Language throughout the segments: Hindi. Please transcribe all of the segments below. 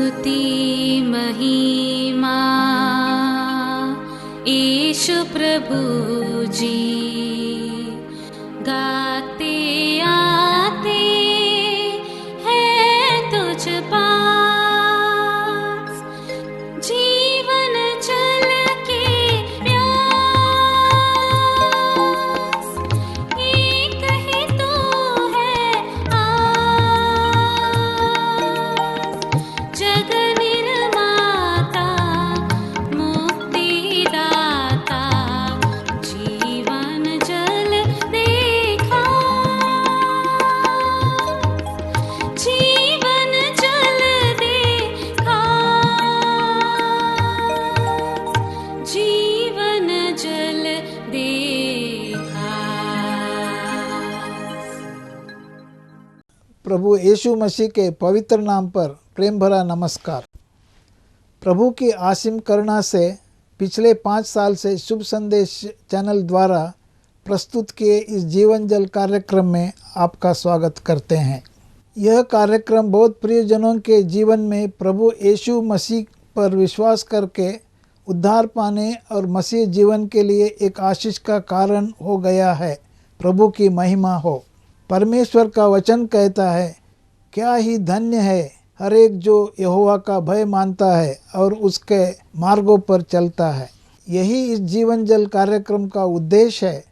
स्तुति महिमा ईशु प्रभु जी, गाते आते हैं तुझ पास, जीवन जल के प्यास, एक ही तू है आस, जग निर्माता मुक्तिदाता, जीवन जल देखा, जीवन जल देखा, जीवन जल देखा। प्रभु यीशु मसीह के पवित्र नाम पर प्रेम भरा नमस्कार। प्रभु की असीम करुणा से पिछले 5 साल से शुभ संदेश चैनल द्वारा प्रस्तुत किए इस जीवन जल कार्यक्रम में आपका स्वागत करते हैं। यह कार्यक्रम बहुत प्रियजनों के जीवन में प्रभु यीशु मसीह पर विश्वास करके उद्धार पाने और मसीह जीवन के लिए एक आशीष का कारण हो गया है। प्रभु की महिमा हो। परमेश्वर का वचन कहता है, क्या ही धन्य है हर एक जो यहोवा का भय मानता है और उसके मार्गों पर चलता है। यही इस जीवन जल कार्यक्रम का उद्देश्य है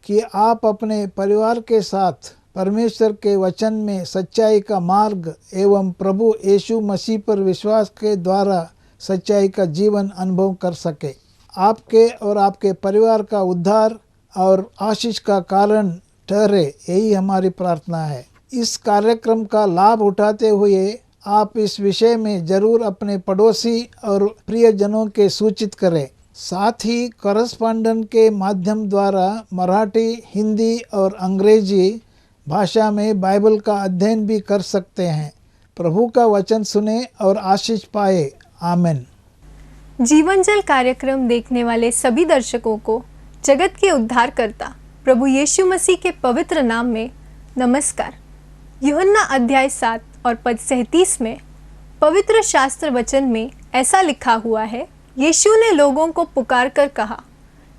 कि आप अपने परिवार के साथ परमेश्वर के वचन में सच्चाई का मार्ग एवं प्रभु यीशु मसीह पर विश्वास के द्वारा सच्चाई का जीवन अनुभव कर सके। आपके और आपके परिवार का उद्धार और आशीष का कारण ठहरे, यही हमारी प्रार्थना है। इस कार्यक्रम का लाभ उठाते हुए आप इस विषय में जरूर अपने पड़ोसी और प्रियजनों के सूचित करें। साथ ही करस्पॉन्डेंट के माध्यम द्वारा मराठी, हिंदी और अंग्रेजी भाषा में बाइबल का अध्ययन भी कर सकते हैं। प्रभु का वचन सुने और आशीष पाए। आमीन। जीवन जल कार्यक्रम देखने वाले सभी दर्शकों को जगत के उद्धारकर्ता प्रभु यीशु मसीह के पवित्र नाम में नमस्कार। यूहन्ना अध्याय 7 और पद 37 में पवित्र शास्त्र वचन में ऐसा लिखा हुआ है, यीशु ने लोगों को पुकार कर कहा,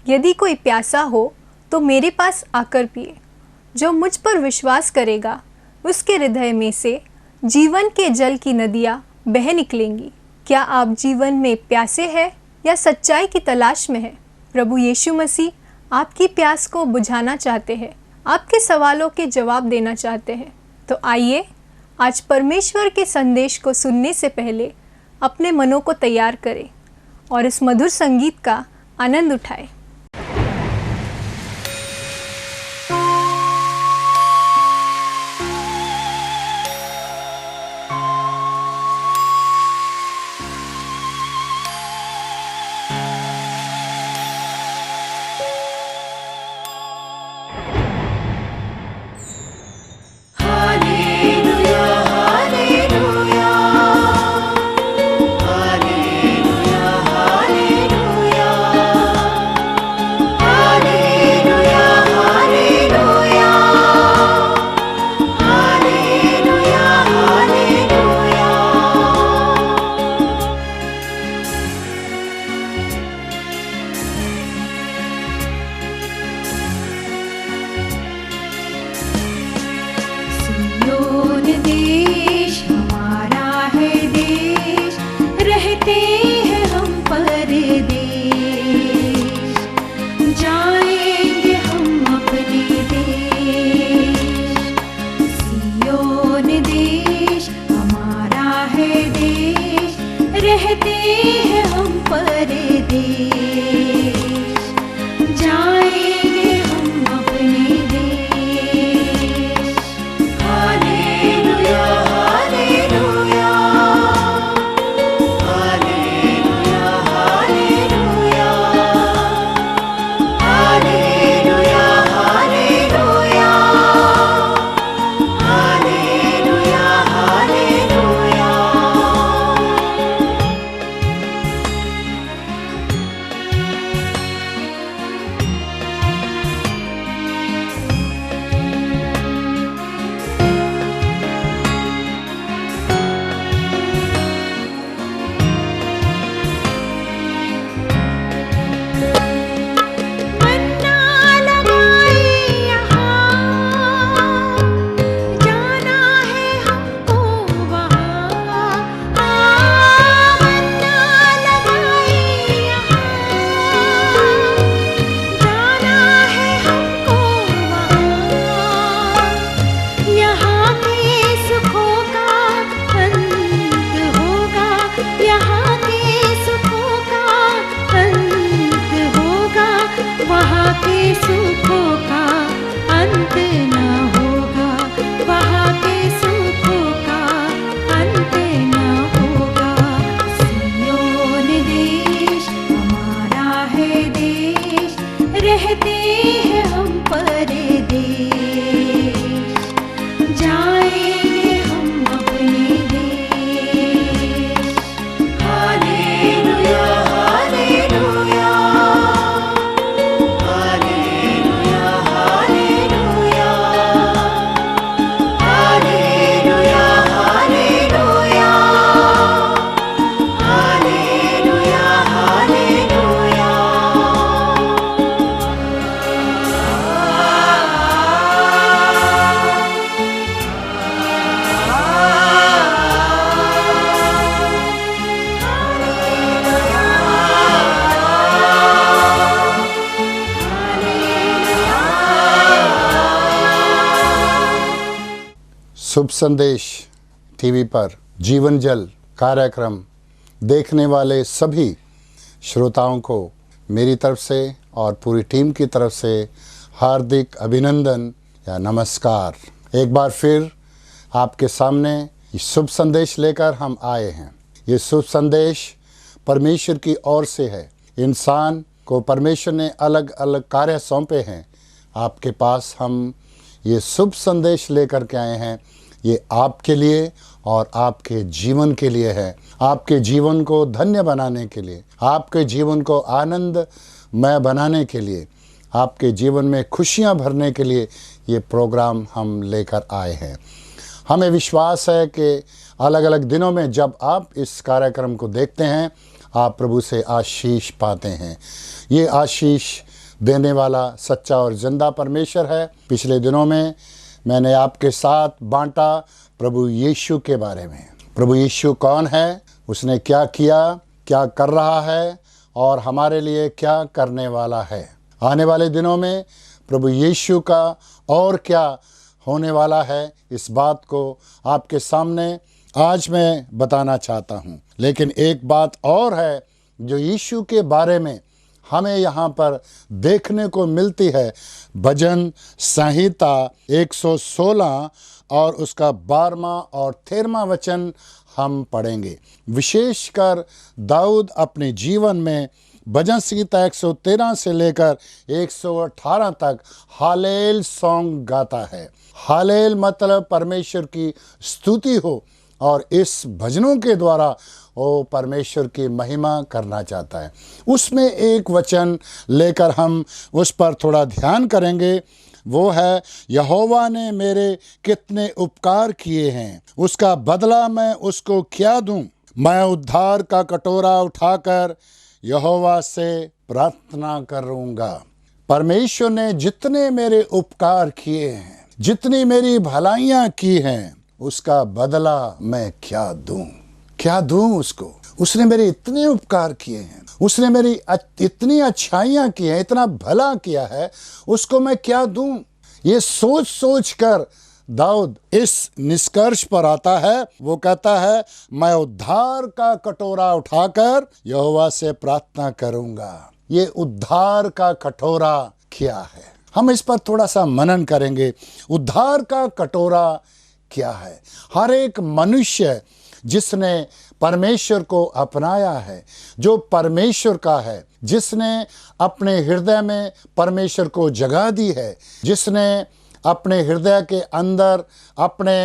यदि कोई प्यासा हो तो मेरे पास आकर पिए। जो मुझ पर विश्वास करेगा उसके हृदय में से जीवन के जल की नदियाँ बह निकलेंगी। क्या आप जीवन में प्यासे हैं या सच्चाई की तलाश में हैं? प्रभु यीशु मसीह आपकी प्यास को बुझाना चाहते हैं, आपके सवालों के जवाब देना चाहते हैं। तो आइए आज परमेश्वर के संदेश को सुनने से पहले अपने मनों को तैयार करें और इस मधुर संगीत का आनंद उठाएं। शुभ संदेश टीवी पर जीवन जल कार्यक्रम देखने वाले सभी श्रोताओं को मेरी तरफ से और पूरी टीम की तरफ से हार्दिक अभिनंदन या नमस्कार। एक बार फिर आपके सामने शुभ संदेश लेकर हम आए हैं। ये शुभ संदेश परमेश्वर की ओर से है। इंसान को परमेश्वर ने अलग अलग कार्य सौंपे हैं। आपके पास हम ये शुभ संदेश लेकर के आए हैं। ये आपके लिए और आपके जीवन के लिए है, आपके जीवन को धन्य बनाने के लिए, आपके जीवन को आनंदमय बनाने के लिए, आपके जीवन में खुशियां भरने के लिए ये प्रोग्राम हम लेकर आए हैं। हमें विश्वास है कि अलग अलग दिनों में जब आप इस कार्यक्रम को देखते हैं आप प्रभु से आशीष पाते हैं। ये आशीष देने वाला सच्चा और जिंदा परमेश्वर है। पिछले दिनों में मैंने आपके साथ बांटा प्रभु यीशु के बारे में। प्रभु यीशु कौन है, उसने क्या किया, क्या कर रहा है और हमारे लिए क्या करने वाला है। आने वाले दिनों में प्रभु यीशु का और क्या होने वाला है, इस बात को आपके सामने आज मैं बताना चाहता हूँ। लेकिन एक बात और है जो यीशु के बारे में हमें यहाँ पर देखने को मिलती है। भजन संहिता 116 और उसका 12वां और 13वां वचन हम पढ़ेंगे। विशेषकर दाऊद अपने जीवन में भजन संहिता 113 से लेकर 118 तक हालेल सॉन्ग गाता है। हालेल मतलब परमेश्वर की स्तुति हो और इस भजनों के द्वारा वो परमेश्वर की महिमा करना चाहता है। उसमें एक वचन लेकर हम उस पर थोड़ा ध्यान करेंगे। वो है, यहोवा ने मेरे कितने उपकार किए हैं, उसका बदला मैं उसको क्या दूं। मैं उद्धार का कटोरा उठाकर यहोवा से प्रार्थना करूंगा। परमेश्वर ने जितने मेरे उपकार किए हैं, जितनी मेरी भलाइयां की हैं, उसका बदला मैं क्या दूं, क्या दूं उसको। उसने मेरे इतने उपकार किए हैं, उसने मेरी इतनी अच्छाइयां की हैं, इतना भला किया है, उसको मैं क्या दूं। ये सोच सोच कर दाऊद इस निष्कर्ष पर आता है। वो कहता है, मैं उद्धार का कटोरा उठाकर यहोवा से प्रार्थना करूंगा। ये उद्धार का कटोरा क्या है, हम इस पर थोड़ा सा मनन करेंगे। उद्धार का कटोरा क्या है। हर एक मनुष्य जिसने परमेश्वर को अपनाया है, जो परमेश्वर का है, जिसने अपने हृदय में परमेश्वर को जगह दी है, जिसने अपने हृदय के अंदर अपने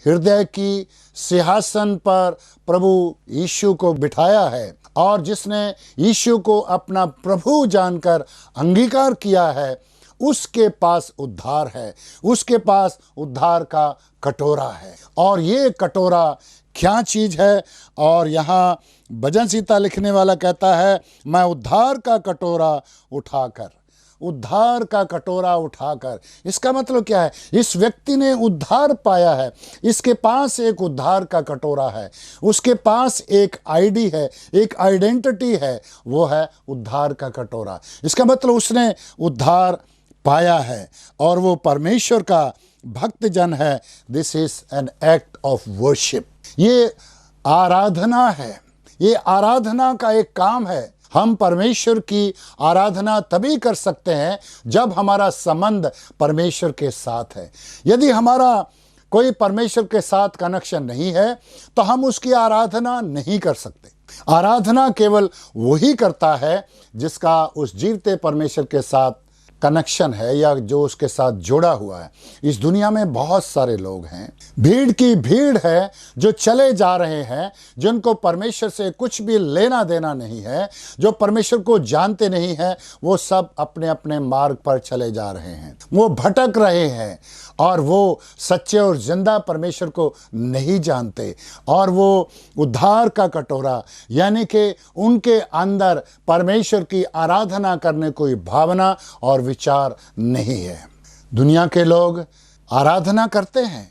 हृदय की सिंहासन पर प्रभु यीशु को बिठाया है और जिसने यीशु को अपना प्रभु जानकर अंगीकार किया है, उसके पास उद्धार है, उसके पास उद्धार का कटोरा है। और ये कटोरा क्या चीज है। और यहाँ भजन संहिता लिखने वाला कहता है, मैं उद्धार का कटोरा उठाकर, उद्धार का कटोरा उठाकर। इसका मतलब क्या है, इस व्यक्ति ने उद्धार पाया है, इसके पास एक उद्धार का कटोरा है, उसके पास एक आईडी है, एक आइडेंटिटी है, वो है उद्धार का कटोरा। इसका मतलब उसने उद्धार पाया है और वो परमेश्वर का भक्त जन है। This is an act of worship. ये आराधना है, ये आराधना का एक काम है। हम परमेश्वर की आराधना तभी कर सकते हैं जब हमारा संबंध परमेश्वर के साथ है। यदि हमारा कोई परमेश्वर के साथ कनेक्शन नहीं है तो हम उसकी आराधना नहीं कर सकते। आराधना केवल वही करता है जिसका उस जीवते परमेश्वर के साथ कनेक्शन है या जो उसके साथ जुड़ा हुआ है। इस दुनिया में बहुत सारे लोग हैं, भीड़ की भीड़ है जो चले जा रहे हैं, जिनको परमेश्वर से कुछ भी लेना देना नहीं है, जो परमेश्वर को जानते नहीं हैं। वो सब अपने अपने मार्ग पर चले जा रहे हैं, वो भटक रहे हैं और वो सच्चे और जिंदा परमेश्वर को नहीं जानते। और वो उद्धार का कटोरा यानी कि उनके अंदर परमेश्वर की आराधना करने कोई भावना और विचार नहीं है। दुनिया के लोग आराधना करते हैं,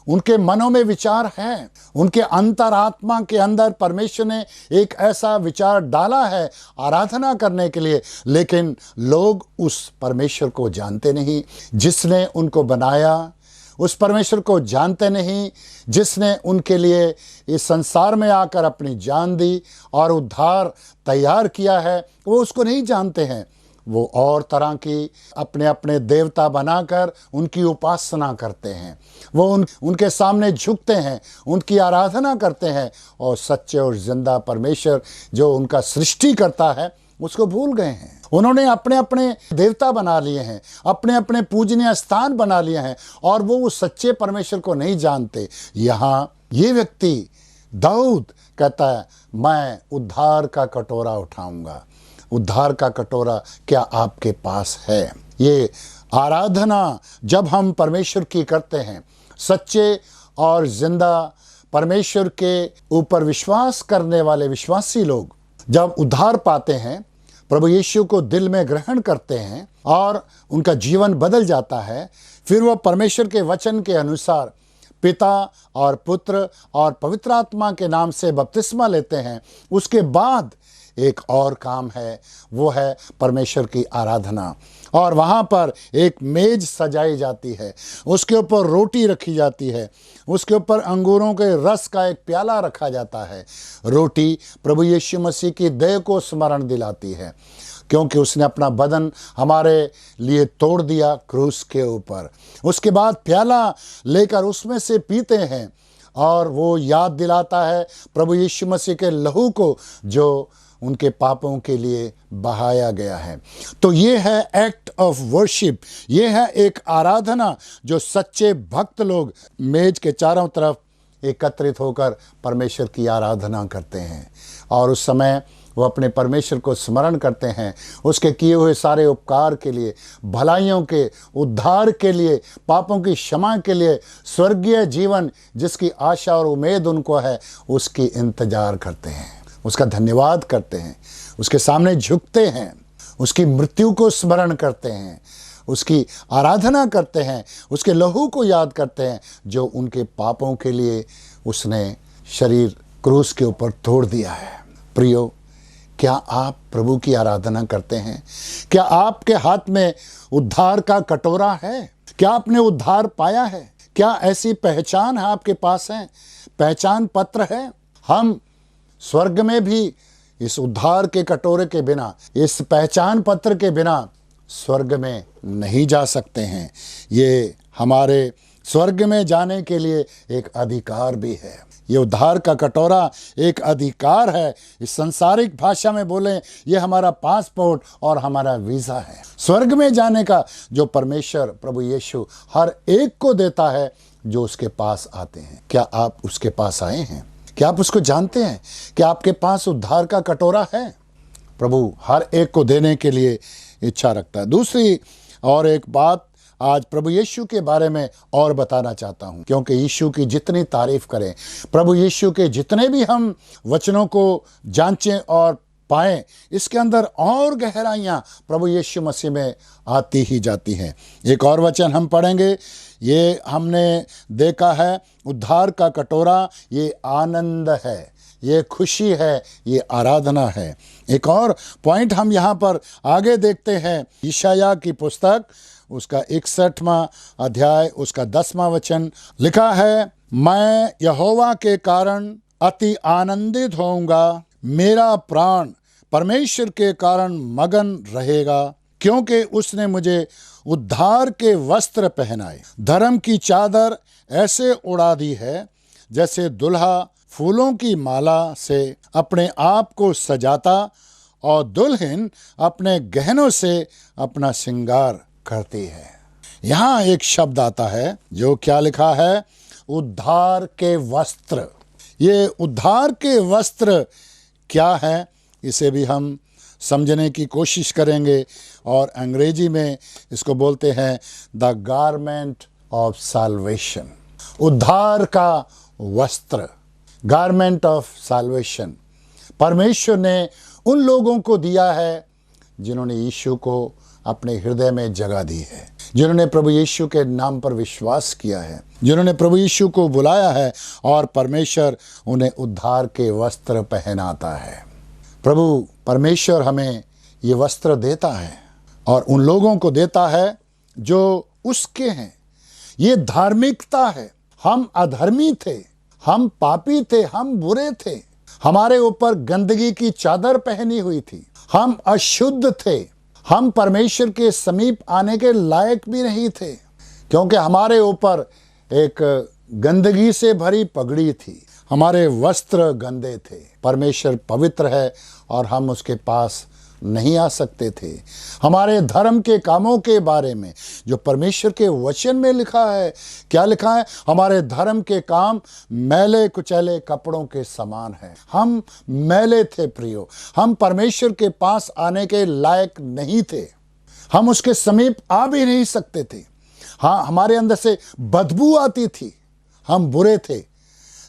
उनके मनों में विचार हैं, उनके अंतरात्मा के अंदर परमेश्वर ने एक ऐसा विचार डाला है आराधना करने के लिए, लेकिन लोग उस परमेश्वर को जानते नहीं जिसने उनको बनाया, उस परमेश्वर को जानते नहीं जिसने उनके लिए इस संसार में आकर अपनी जान दी और उद्धार तैयार किया है, वो उसको नहीं जानते हैं। वो और तरह की अपने अपने देवता बनाकर उनकी उपासना करते हैं। वो उनके सामने झुकते हैं, उनकी आराधना करते हैं और सच्चे और जिंदा परमेश्वर जो उनका सृष्टि करता है उसको भूल गए हैं। उन्होंने अपने अपने देवता बना लिए हैं, अपने अपने पूजनीय स्थान बना लिए हैं और वो उस सच्चे परमेश्वर को नहीं जानते। यहाँ ये व्यक्ति दाऊद कहता है, मैं उद्धार का कटोरा उठाऊंगा। उद्धार का कटोरा क्या आपके पास है? ये आराधना जब हम परमेश्वर की करते हैं, सच्चे और जिंदा परमेश्वर के ऊपर विश्वास करने वाले विश्वासी लोग जब उद्धार पाते हैं, प्रभु यीशु को दिल में ग्रहण करते हैं और उनका जीवन बदल जाता है, फिर वो परमेश्वर के वचन के अनुसार पिता और पुत्र और पवित्र आत्मा के नाम से बपतिस्मा लेते हैं। उसके बाद एक और काम है, वो है परमेश्वर की आराधना। और वहाँ पर एक मेज सजाई जाती है, उसके ऊपर रोटी रखी जाती है, उसके ऊपर अंगूरों के रस का एक प्याला रखा जाता है। रोटी प्रभु यीशु मसीह की देह को स्मरण दिलाती है, क्योंकि उसने अपना बदन हमारे लिए तोड़ दिया क्रूस के ऊपर। उसके बाद प्याला लेकर उसमें से पीते हैं और वो याद दिलाता है प्रभु यीशु मसीह के लहू को जो उनके पापों के लिए बहाया गया है। तो ये है एक्ट ऑफ वर्शिप, ये है एक आराधना जो सच्चे भक्त लोग मेज के चारों तरफ एकत्रित होकर परमेश्वर की आराधना करते हैं। और उस समय वो अपने परमेश्वर को स्मरण करते हैं, उसके किए हुए सारे उपकार के लिए, भलाइयों के उद्धार के लिए, पापों की क्षमा के लिए, स्वर्गीय जीवन जिसकी आशा और उम्मीद उनको है, उसकी इंतजार करते हैं, उसका धन्यवाद करते हैं, उसके सामने झुकते हैं, उसकी मृत्यु को स्मरण करते हैं, उसकी आराधना करते हैं, उसके लहू को याद करते हैं जो उनके पापों के लिए उसने शरीर क्रूस के ऊपर तोड़ दिया है। प्रियो, क्या आप प्रभु की आराधना करते हैं? क्या आपके हाथ में उद्धार का कटोरा है? क्या आपने उद्धार पाया है? क्या ऐसी पहचान है आपके पास है? पहचान पत्र है? हम स्वर्ग में भी इस उद्धार के कटोरे के बिना, इस पहचान पत्र के बिना स्वर्ग में नहीं जा सकते हैं। ये हमारे स्वर्ग में जाने के लिए एक अधिकार भी है। ये उद्धार का कटोरा एक अधिकार है। इस संसारिक भाषा में बोले, ये हमारा पासपोर्ट और हमारा वीज़ा है स्वर्ग में जाने का, जो परमेश्वर प्रभु यीशु हर एक को देता है जो उसके पास आते हैं। क्या आप उसके पास आए हैं? क्या आप उसको जानते हैं? क्या आपके पास उद्धार का कटोरा है? प्रभु हर एक को देने के लिए इच्छा रखता है। दूसरी और एक बात आज प्रभु यीशु के बारे में और बताना चाहता हूं, क्योंकि यीशु की जितनी तारीफ करें, प्रभु यीशु के जितने भी हम वचनों को जांचें और पाएं, इसके अंदर और गहराइयां प्रभु यीशु मसीह में आती ही जाती हैं। एक और वचन हम पढ़ेंगे, ये हमने देखा है, उद्धार का कटोरा ये आनंद है, ये खुशी है, ये आराधना है। एक और पॉइंट हम यहाँ पर आगे देखते हैं, यशायाह की पुस्तक उसका 61वां अध्याय उसका 10वां वचन लिखा है, मैं यहोवा के कारण अति आनंदित होऊंगा, मेरा प्राण परमेश्वर के कारण मगन रहेगा, क्योंकि उसने मुझे उद्धार के वस्त्र पहनाए, धर्म की चादर ऐसे उड़ा दी है जैसे दुल्हा फूलों की माला से अपने आप को सजाता और दुल्हन अपने गहनों से अपना श्रृंगार करती है। यहाँ एक शब्द आता है जो क्या लिखा है, उद्धार के वस्त्र। ये उद्धार के वस्त्र क्या है, इसे भी हम समझने की कोशिश करेंगे। और अंग्रेजी में इसको बोलते हैं द गारमेंट ऑफ साल्वेशन, उद्धार का वस्त्र, गारमेंट ऑफ साल्वेशन। परमेश्वर ने उन लोगों को दिया है जिन्होंने यीशु को अपने हृदय में जगह दी है, जिन्होंने प्रभु यीशु के नाम पर विश्वास किया है, जिन्होंने प्रभु यीशु को बुलाया है, और परमेश्वर उन्हें उद्धार के वस्त्र पहनाता है। प्रभु परमेश्वर हमें ये वस्त्र देता है और उन लोगों को देता है जो उसके हैं। ये धार्मिकता है। हम अधर्मी थे, हम पापी थे, हम बुरे थे, हमारे ऊपर गंदगी की चादर पहनी हुई थी, हम अशुद्ध थे, हम परमेश्वर के समीप आने के लायक भी नहीं थे, क्योंकि हमारे ऊपर एक गंदगी से भरी पगड़ी थी, हमारे वस्त्र गंदे थे। परमेश्वर पवित्र है और हम उसके पास नहीं आ सकते थे। हमारे धर्म के कामों के बारे में जो परमेश्वर के वचन में लिखा है, क्या लिखा है? हमारे धर्म के काम मैले कुचैले कपड़ों के समान है। हम मैले थे प्रियो, हम परमेश्वर के पास आने के लायक नहीं थे, हम उसके समीप आ भी नहीं सकते थे। हाँ, हमारे अंदर से बदबू आती थी, हम बुरे थे।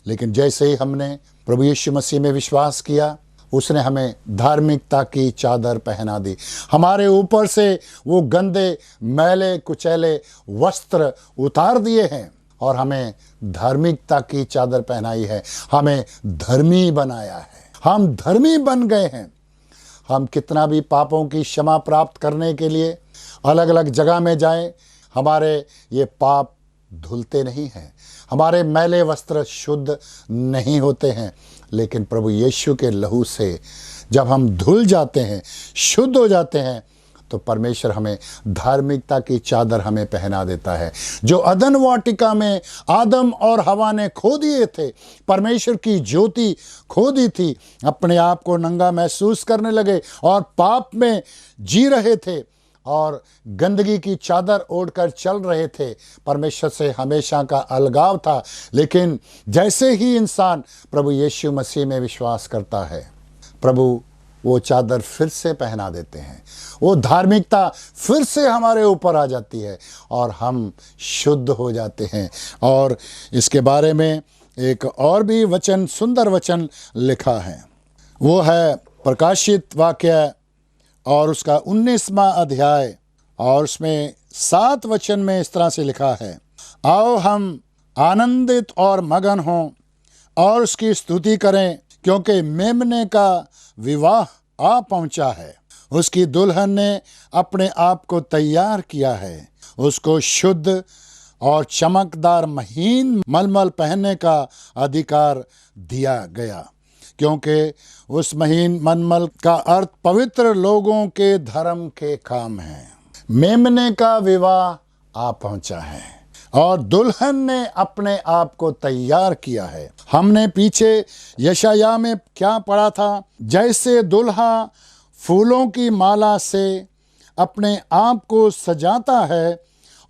लेकिन जैसे ही हमने प्रभु यीशु मसीह में विश्वास किया, उसने हमें धार्मिकता की चादर पहना दी। हमारे ऊपर से वो गंदे मैले कुचैले वस्त्र उतार दिए हैं और हमें धार्मिकता की चादर पहनाई है, हमें धर्मी बनाया है। हम धर्मी बन गए हैं। हम कितना भी पापों की क्षमा प्राप्त करने के लिए अलग अलग जगह में जाएं, हमारे ये पाप धुलते नहीं हैं, हमारे मैले वस्त्र शुद्ध नहीं होते हैं। लेकिन प्रभु यीशु के लहू से जब हम धुल जाते हैं, शुद्ध हो जाते हैं, तो परमेश्वर हमें धार्मिकता की चादर हमें पहना देता है। जो अदन वाटिका में आदम और हवा ने खो दिए थे, परमेश्वर की ज्योति खो दी थी, अपने आप को नंगा महसूस करने लगे और पाप में जी रहे थे और गंदगी की चादर ओढ़कर चल रहे थे। परमेश्वर से हमेशा का अलगाव था। लेकिन जैसे ही इंसान प्रभु यीशु मसीह में विश्वास करता है, प्रभु वो चादर फिर से पहना देते हैं, वो धार्मिकता फिर से हमारे ऊपर आ जाती है और हम शुद्ध हो जाते हैं। और इसके बारे में एक और भी वचन, सुंदर वचन लिखा है, वो है प्रकाशित वाक्य और उसका 19वां अध्याय और उसमें 7 वचन में इस तरह से लिखा है, आओ हम आनंदित और मगन हों और उसकी स्तुति करें, क्योंकि मेमने का विवाह आ पहुंचा है, उसकी दुल्हन ने अपने आप को तैयार किया है, उसको शुद्ध और चमकदार महीन मलमल पहनने का अधिकार दिया गया, क्योंकि उस महीन मलमल का अर्थ पवित्र लोगों के धर्म के काम है। मेमने का विवाह आ पहुंचा है और दुल्हन ने अपने आप को तैयार किया है। हमने पीछे यशाया में क्या पढ़ा था? जैसे दुल्हा फूलों की माला से अपने आप को सजाता है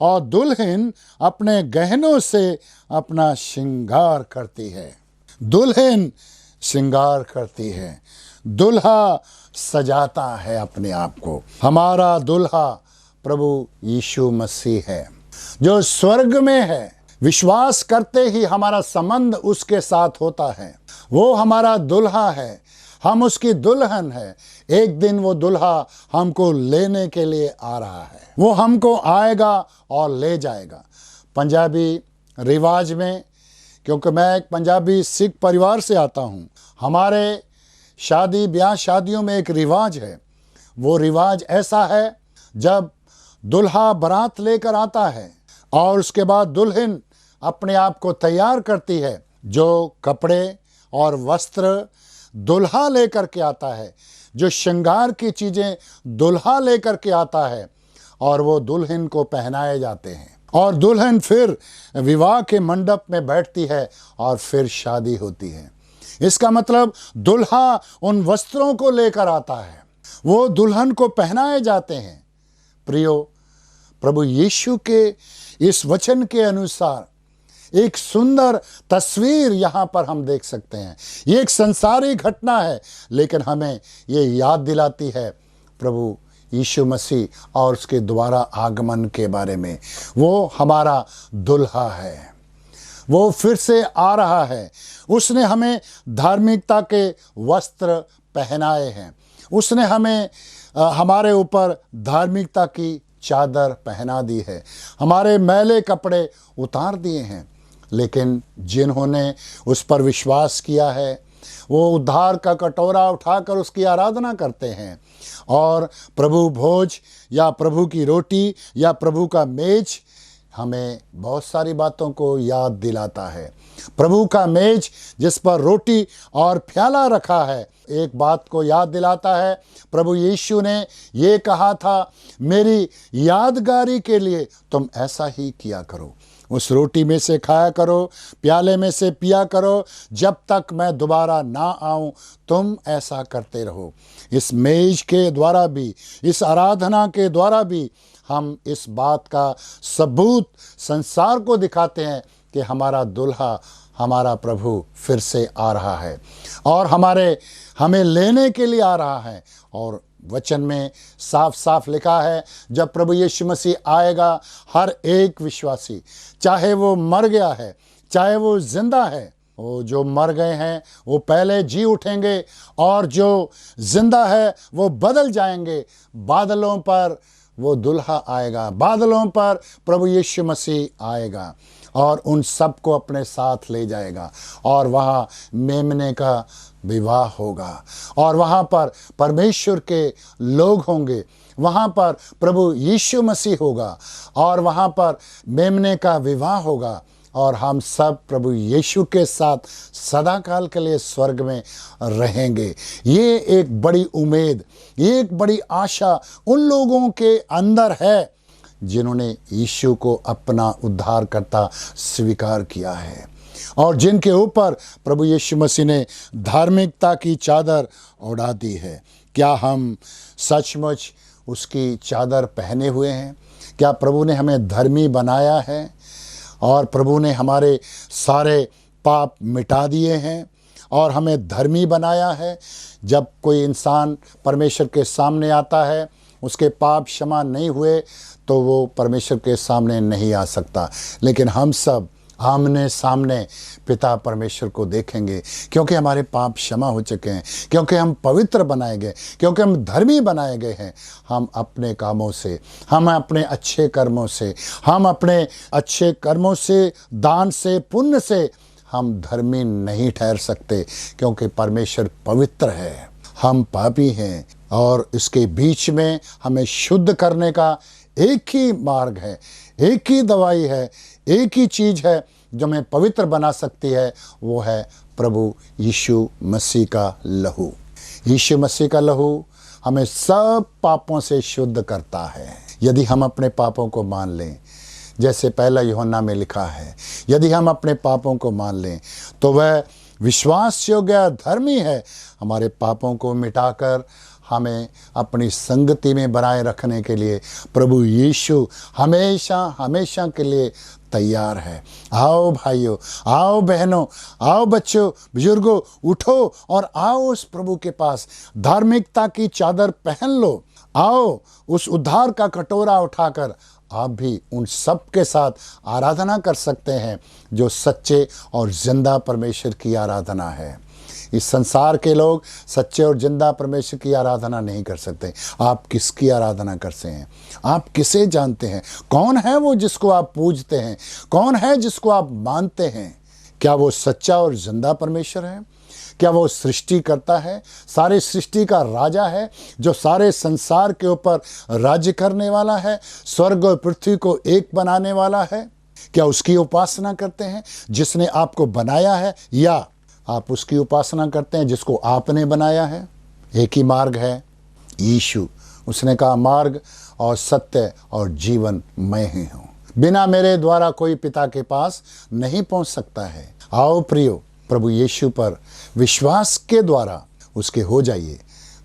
और दुल्हन अपने गहनों से अपना श्रृंगार करती है। दुल्हन श्रृंगार करती है, दुल्हा सजाता है अपने आप को। हमारा दुल्हा प्रभु यीशु मसीह है जो स्वर्ग में है। विश्वास करते ही हमारा संबंध उसके साथ होता है। वो हमारा दुल्हा है, हम उसकी दुल्हन है। एक दिन वो दुल्हा हमको लेने के लिए आ रहा है, वो हमको आएगा और ले जाएगा। पंजाबी रिवाज में, क्योंकि मैं एक पंजाबी सिख परिवार से आता हूँ, हमारे शादी ब्याह शादियों में एक रिवाज है। वो रिवाज ऐसा है, जब दुल्हा बारात लेकर आता है और उसके बाद दुल्हन अपने आप को तैयार करती है, जो कपड़े और वस्त्र दुल्हा लेकर के आता है, जो श्रृंगार की चीज़ें दुल्हा लेकर के आता है, और वो दुल्हन को पहनाए जाते हैं और दुल्हन फिर विवाह के मंडप में बैठती है और फिर शादी होती है। इसका मतलब दुल्हा उन वस्त्रों को लेकर आता है, वो दुल्हन को पहनाए जाते हैं। प्रियो, प्रभु यीशु के इस वचन के अनुसार एक सुंदर तस्वीर यहाँ पर हम देख सकते हैं। ये एक संसारी घटना है, लेकिन हमें ये याद दिलाती है प्रभु यीशु मसीह और उसके द्वारा आगमन के बारे में। वो हमारा दुल्हा है, वो फिर से आ रहा है। उसने हमें धार्मिकता के वस्त्र पहनाए हैं, उसने हमें हमारे ऊपर धार्मिकता की चादर पहना दी है, हमारे मैले कपड़े उतार दिए हैं। लेकिन जिन्होंने उस पर विश्वास किया है, वो उद्धार का कटोरा उठाकर उसकी आराधना करते हैं और प्रभु भोज या प्रभु की रोटी या प्रभु का मेज हमें बहुत सारी बातों को याद दिलाता है। प्रभु का मेज जिस पर रोटी और प्याला रखा है, एक बात को याद दिलाता है। प्रभु यीशु ने ये कहा था, मेरी यादगारी के लिए तुम ऐसा ही किया करो। उस रोटी में से खाया करो, प्याले में से पिया करो, जब तक मैं दोबारा ना आऊं तुम ऐसा करते रहो। इस मेज के द्वारा भी, इस आराधना के द्वारा भी हम इस बात का सबूत संसार को दिखाते हैं कि हमारा दुल्हा, हमारा प्रभु फिर से आ रहा है और हमें लेने के लिए आ रहा है। और वचन में साफ साफ लिखा है, जब प्रभु यीशु मसीह आएगा, हर एक विश्वासी, चाहे वो मर गया है चाहे वो जिंदा है, वो जो मर गए हैं वो पहले जी उठेंगे और जो जिंदा है वो बदल जाएंगे। बादलों पर वो दुल्हा आएगा, बादलों पर प्रभु यीशु मसीह आएगा और उन सबको अपने साथ ले जाएगा और वहाँ मेमने का विवाह होगा और वहाँ पर परमेश्वर के लोग होंगे, वहाँ पर प्रभु यीशु मसीह होगा और वहाँ पर मेमने का विवाह होगा और हम सब प्रभु यीशु के साथ सदा काल के लिए स्वर्ग में रहेंगे। ये एक बड़ी उम्मीद, ये एक बड़ी आशा उन लोगों के अंदर है जिन्होंने यीशु को अपना उद्धारकर्ता स्वीकार किया है और जिनके ऊपर प्रभु यीशु मसीह ने धार्मिकता की चादर ओढ़ा दी है। क्या हम सचमुच उसकी चादर पहने हुए हैं? क्या प्रभु ने हमें धर्मी बनाया है और प्रभु ने हमारे सारे पाप मिटा दिए हैं और हमें धर्मी बनाया है? जब कोई इंसान परमेश्वर के सामने आता है, उसके पाप क्षमा नहीं हुए तो वो परमेश्वर के सामने नहीं आ सकता। लेकिन हम सब आमने सामने पिता परमेश्वर को देखेंगे क्योंकि हमारे पाप क्षमा हो चुके हैं, क्योंकि हम पवित्र बनाए गए, क्योंकि हम धर्मी बनाए गए हैं। हम अपने कामों से, हम अपने अच्छे कर्मों से, हम अपने अच्छे कर्मों से, दान से, पुण्य से हम धर्मी नहीं ठहर सकते क्योंकि परमेश्वर पवित्र है, हम पापी हैं और इसके बीच में हमें शुद्ध करने का एक ही मार्ग है, एक ही दवाई है, एक ही चीज़ है जो हमें पवित्र बना सकती है, वो है प्रभु यीशु मसीह का लहू। यीशु मसीह का लहू हमें सब पापों से शुद्ध करता है। यदि हम अपने पापों को मान लें, जैसे पहला यूहन्ना में लिखा है, यदि हम अपने पापों को मान लें तो वह विश्वास योग्य धर्मी है, हमारे पापों को मिटाकर हमें अपनी संगति में बनाए रखने के लिए प्रभु यीशु हमेशा हमेशा के लिए तैयार है। आओ भाइयों, आओ बहनों, आओ बच्चों, बुजुर्गों, उठो और आओ उस प्रभु के पास, धार्मिकता की चादर पहन लो। आओ उस उद्धार का कटोरा उठाकर आप भी उन सब के साथ आराधना कर सकते हैं जो सच्चे और जिंदा परमेश्वर की आराधना है। इस संसार के लोग सच्चे और जिंदा परमेश्वर की आराधना नहीं कर सकते। आप किसकी आराधना करते हैं? आप किसे जानते हैं? कौन है वो जिसको आप पूजते हैं? कौन है जिसको आप मानते हैं? क्या वो सच्चा और जिंदा परमेश्वर है? क्या वो सृष्टि करता है, सारे सृष्टि का राजा है, जो सारे संसार के ऊपर राज्य करने वाला है, स्वर्ग और पृथ्वी को एक बनाने वाला है? क्या उसकी उपासना करते हैं जिसने आपको बनाया है, या आप उसकी उपासना करते हैं जिसको आपने बनाया है? एक ही मार्ग है, यीशु। उसने कहा, मार्ग और सत्य और जीवन मैं ही हूँ, बिना मेरे द्वारा कोई पिता के पास नहीं पहुँच सकता है। आओ प्रियो, प्रभु यीशु पर विश्वास के द्वारा उसके हो जाइए,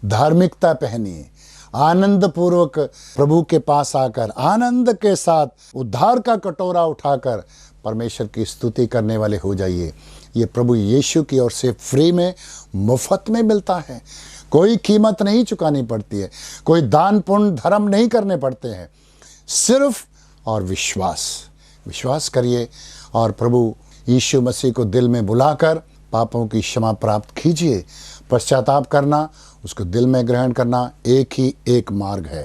धार्मिकता पहनिए, आनंद पूर्वक प्रभु के पास आकर आनंद के साथ उद्धार का कटोरा उठाकर परमेश्वर की स्तुति करने वाले हो जाइए। ये प्रभु यीशु की ओर से फ्री में, मुफ्त में मिलता है। कोई कीमत नहीं चुकानी पड़ती है, कोई दान पुण्य धर्म नहीं करने पड़ते हैं, सिर्फ और विश्वास करिए और प्रभु यीशु मसीह को दिल में बुलाकर पापों की क्षमा प्राप्त कीजिए। पश्चाताप करना, उसको दिल में ग्रहण करना एक ही एक मार्ग है।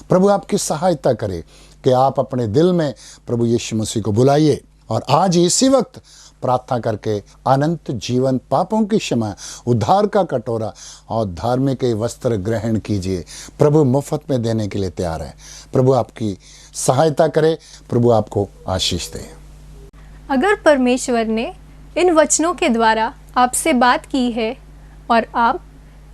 प्रभु आपकी सहायता करे कि आप अपने दिल में प्रभु यीशु मसीह को बुलाइए और आज इसी वक्त प्रार्थना करके अनंत जीवन, पापों की क्षमा, उद्धार का कटोरा और धार्मिक वस्त्र ग्रहण कीजिए। प्रभु मुफ्त में देने के लिए तैयार है। प्रभु आपकी सहायता करे। प्रभु आपको आशीष दे। अगर परमेश्वर ने इन वचनों के द्वारा आपसे बात की है और आप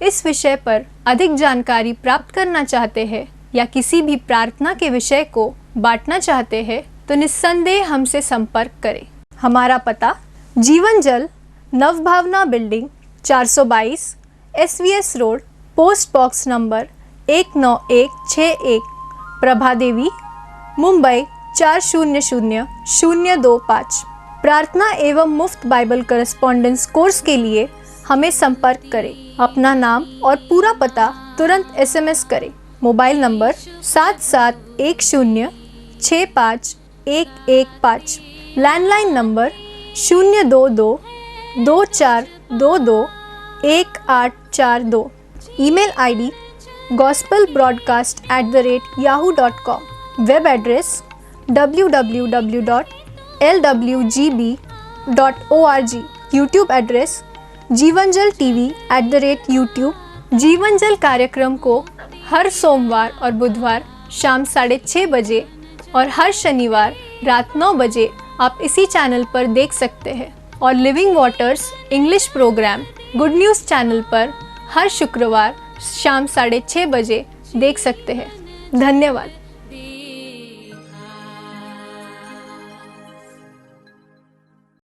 इस विषय पर अधिक जानकारी प्राप्त करना चाहते हैं या किसी भी प्रार्थना के विषय को बांटना चाहते हैं तो निस्संदेह हमसे संपर्क करें। हमारा पता Jeevan Jal Navbhavna building 422 SVS road, post box number 19161, Prabha Devi, Mumbai 400025। प्रार्थना एवं मुफ्त बाइबल करस्पॉन्डेंस कोर्स के लिए हमें संपर्क करें। अपना नाम और पूरा पता तुरंत SMS करें। Mobile number 7710651115। Landline number 02224221842। Email ID gospelbroadcast@yahoo.com। Web address www.lwgb.org। YouTube address Jeevan Jal TV@YouTube। Jeevan Jal कार्यक्रम को हर सोमवार और बुधवार शाम 6:30 बजे और हर शनिवार रात 9 बजे आप इसी चैनल पर देख सकते हैं और living waters English programme good news channel पर हर शुक्रवार शाम 6:30 बजे देख सकते हैं। धन्यवाद।